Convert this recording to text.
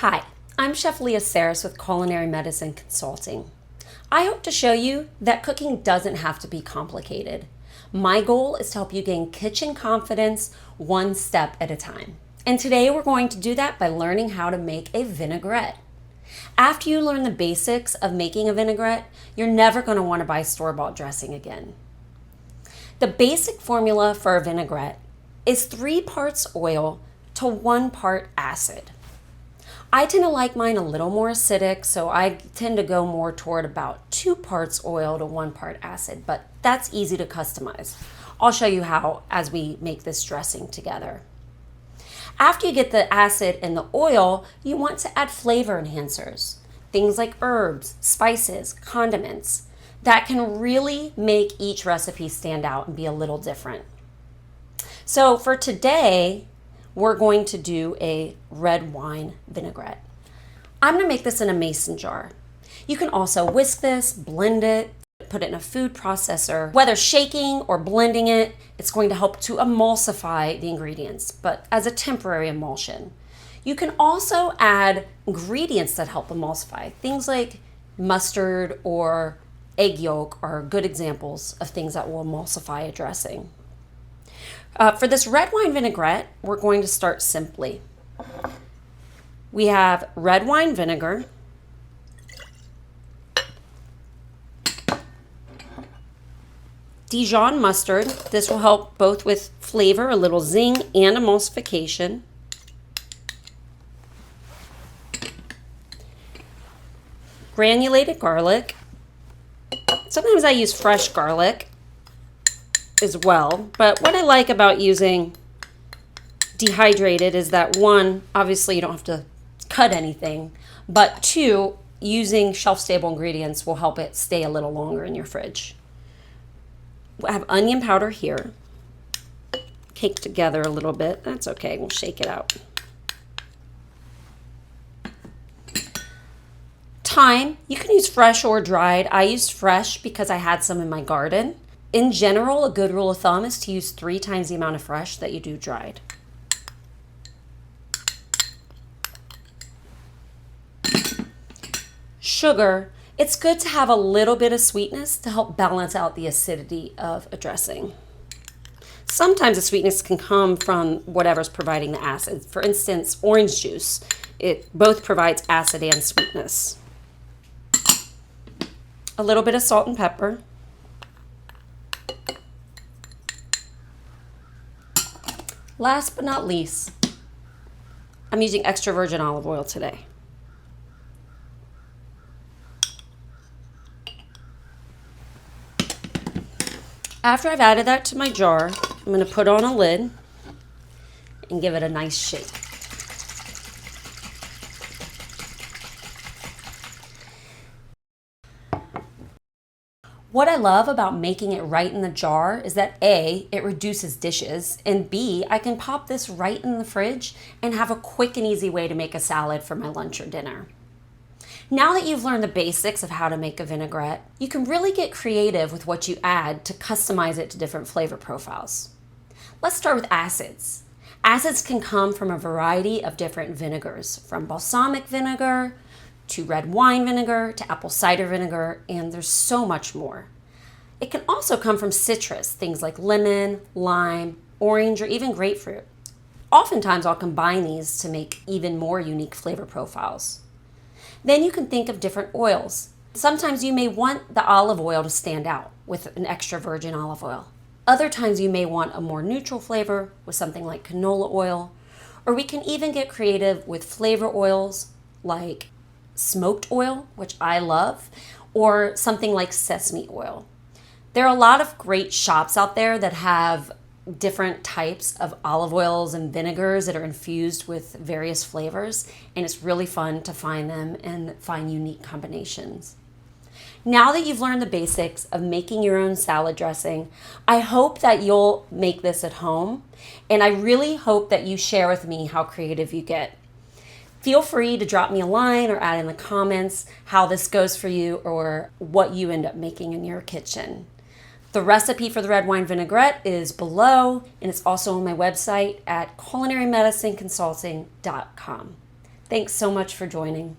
Hi, I'm Chef Leah Saris with Culinary Medicine Consulting. I hope to show you that cooking doesn't have to be complicated. My goal is to help you gain kitchen confidence one step at a time. And today we're going to do that by learning how to make a vinaigrette. After you learn the basics of making a vinaigrette, you're never going to want to buy store-bought dressing again. The basic formula for a vinaigrette is 3 parts oil to 1 part acid. I tend to like mine a little more acidic, so I tend to go more toward about 2 parts oil to 1 part acid, but that's easy to customize. I'll show you how as we make this dressing together. After you get the acid and the oil, you want to add flavor enhancers, things like herbs, spices, condiments, that can really make each recipe stand out and be a little different. So for today, we're going to do a red wine vinaigrette. I'm going to make this in a mason jar. You can also whisk this, blend it, put it in a food processor. Whether shaking or blending it, it's going to help to emulsify the ingredients, but as a temporary emulsion. You can also add ingredients that help emulsify. Things like mustard or egg yolk are good examples of things that will emulsify a dressing. For this red wine vinaigrette, we're going to start simply. We have red wine vinegar, Dijon mustard. This will help both with flavor, a little zing, and emulsification. Granulated garlic. Sometimes I use fresh garlic as well, but what I like about using dehydrated is that 1, obviously you don't have to cut anything, but 2, using shelf-stable ingredients will help it stay a little longer in your fridge. I have onion powder here, caked together a little bit. That's okay, we'll shake it out. Thyme, you can use fresh or dried. I used fresh because I had some in my garden. In general, a good rule of thumb is to use 3 times the amount of fresh that you do dried. Sugar, it's good to have a little bit of sweetness to help balance out the acidity of a dressing. Sometimes the sweetness can come from whatever's providing the acid. For instance, orange juice, it both provides acid and sweetness. A little bit of salt and pepper. Last but not least, I'm using extra virgin olive oil today. After I've added that to my jar, I'm going to put on a lid and give it a nice shake. What I love about making it right in the jar is that A, it reduces dishes, and B, I can pop this right in the fridge and have a quick and easy way to make a salad for my lunch or dinner. Now that you've learned the basics of how to make a vinaigrette, you can really get creative with what you add to customize it to different flavor profiles. Let's start with acids. Acids can come from a variety of different vinegars, from balsamic vinegar to red wine vinegar, to apple cider vinegar, and there's so much more. It can also come from citrus, things like lemon, lime, orange, or even grapefruit. Oftentimes I'll combine these to make even more unique flavor profiles. Then you can think of different oils. Sometimes you may want the olive oil to stand out with an extra virgin olive oil. Other times you may want a more neutral flavor with something like canola oil, or we can even get creative with flavor oils like smoked oil, which I love, or something like sesame oil. There are a lot of great shops out there that have different types of olive oils and vinegars that are infused with various flavors, and it's really fun to find them and find unique combinations. Now that you've learned the basics of making your own salad dressing, I hope that you'll make this at home, and I really hope that you share with me how creative you get. Feel free to drop me a line or add in the comments how this goes for you or what you end up making in your kitchen. The recipe for the red wine vinaigrette is below, and it's also on my website at culinarymedicineconsulting.com. Thanks so much for joining.